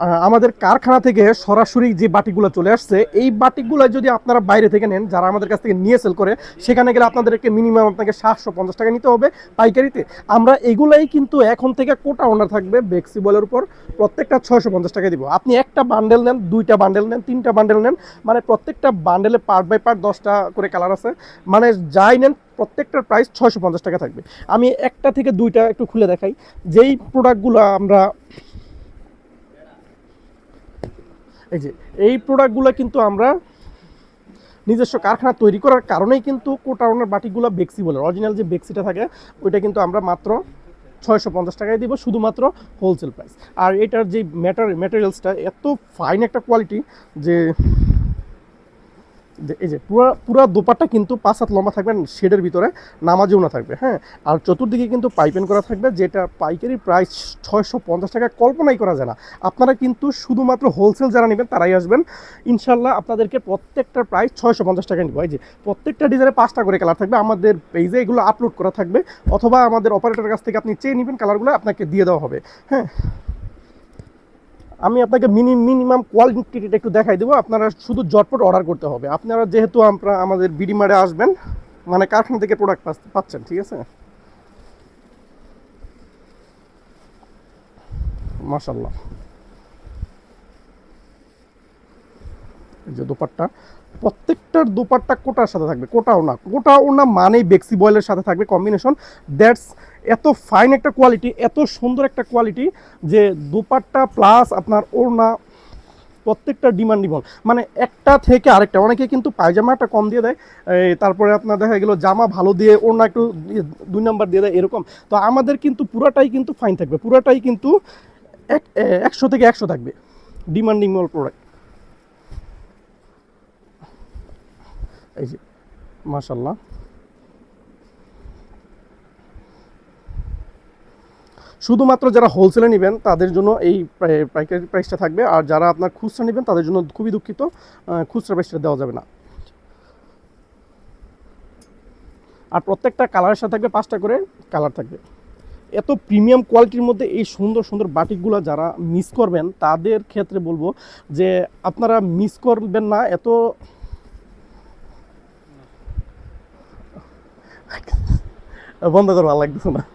আমাদের কারখানা থেকে সরাসরি যে বাটিগুলো চলে আসছে, এই বাটিগুলো যদি আপনারা বাইরে থেকে নেন, যারা আমাদের কাছ থেকে নিয়ে সেল করে, সেখানে গেলে আপনাদেরকে মিনিমাম আপনাকে 750 টাকা নিতে হবে পাইকারিতে। আমরা এগুলাই কিন্তু এখন থেকে কোটা ওনার থাকবে বেক্সি বলের উপর, প্রত্যেকটা 650 টাকা দিব। আপনি একটা বান্ডেল নেন, দুইটা বান্ডেল নেন, তিনটা বান্ডেল নেন, মানে প্রত্যেকটা বান্ডেলে পার্ট বাই পার্ট 10টা করে কালার আছে, মানে যাই নেন প্রত্যেকটার প্রাইস 650 টাকা থাকবে। আমি একটা থেকে দুইটা একটু খুলে দেখাই। যেই প্রোডাক্টগুলো আমরা এই যে এই প্রোডাক্টগুলো কিন্তু আমরা নিজস্ব কারখানা তৈরি করার কারণেই কিন্তু কোটাউনের বাটিগুলো বেক্সি বলে, অরিজিনাল যে বেক্সিটা থাকে ওইটা কিন্তু আমরা মাত্র 650 টাকায় দিব, শুধুমাত্র হোলসেল প্রাইস। আর এটার যে ম্যাটেরিয়ালসটা এত ফাইন একটা কোয়ালিটি যে এই যে পুরা পুরা দোপাট্টা কিন্তু 5 হাত লম্বা থাকবে, শেডের ভিতরে নামাজেও না থাকবে, হ্যাঁ। আর চতুর্দিকে কিন্তু পাইপেন করা থাকবে, যেটা পাইকারি প্রাইস 650 টাকা কল্পনাই করা যায় না। আপনারা কিন্তু শুধুমাত্র হোলসেল যারা নেবেন তারাই আসবেন, ইনশাল্লাহ আপনাদেরকে প্রত্যেকটার প্রাইস 650 টাকা নিব। এই যে প্রত্যেকটা ডিজাইনে 5টা করে কালার থাকবে, আমাদের পেজে এগুলো আপলোড করা থাকবে, অথবা আমাদের অপারেটরের কাছ থেকে আপনি চেয়ে নেবেন, কালারগুলো আপনাকে দিয়ে দেওয়া হবে, হ্যাঁ। আমি আপনাকে মিনিমাম কোয়ালিটিটা একটু দেখাই দেবো, আপনারা শুধু জটপট অর্ডার করতে হবে। আপনারা যেহেতু আপনারা আমাদের বিডি মার্টে আসবেন, মানে কারখানা থেকে প্রোডাক্ট পাচ্ছেন, ঠিক আছে। মাশাল্লাহ, এই যে দোপাট্টা, প্রত্যেকটার দোপাট্টা কোটার সাথে থাকবে, কোটাও না মানেই বেক্সি বয়েলের সাথে থাকবে কম্বিনেশন। দ্যাটস এত ফাইন একটা কোয়ালিটি, এত সুন্দর একটা কোয়ালিটি যে দোপাট্টা প্লাস আপনার ওড়না প্রত্যেকটা ডিমান্ডিবল, মানে একটা থেকে আরেকটা। অনেকে কিন্তু পায়জামাটা কম দিয়ে দেয়, তারপরে আপনার দেখা গেল জামা ভালো দিয়ে ওড়না একটু 2 নাম্বার দিয়ে দেয় এরকম। তো আমাদের কিন্তু পুরাটাই কিন্তু ফাইন থাকবে, পুরাটাই কিন্তু 100 থেকে 100 থাকবে, ডিমান্ডিবল প্রোডাক্ট। এই যে মাশাল্লাহ, শুধুমাত্র যারা হোলসেলে নেবেন তাদের জন্য এই পাইকারি প্রাইসটা থাকবে, আর যারা আপনার খুচরা নেবেন তাদের জন্য খুবই দুঃখিত, খুচরা প্রাইসটা দেওয়া যাবে না। আর প্রত্যেকটা কালারের সাথে থাকবে 5টা করে কালার থাকবে। এত প্রিমিয়াম কোয়ালিটির মধ্যে এই সুন্দর সুন্দর বাটিকগুলো যারা মিস করবেন তাদের ক্ষেত্রে বলবো যে আপনারা মিস করবেন না। এত বন্ধ করো, ভালো লাগতেছে না।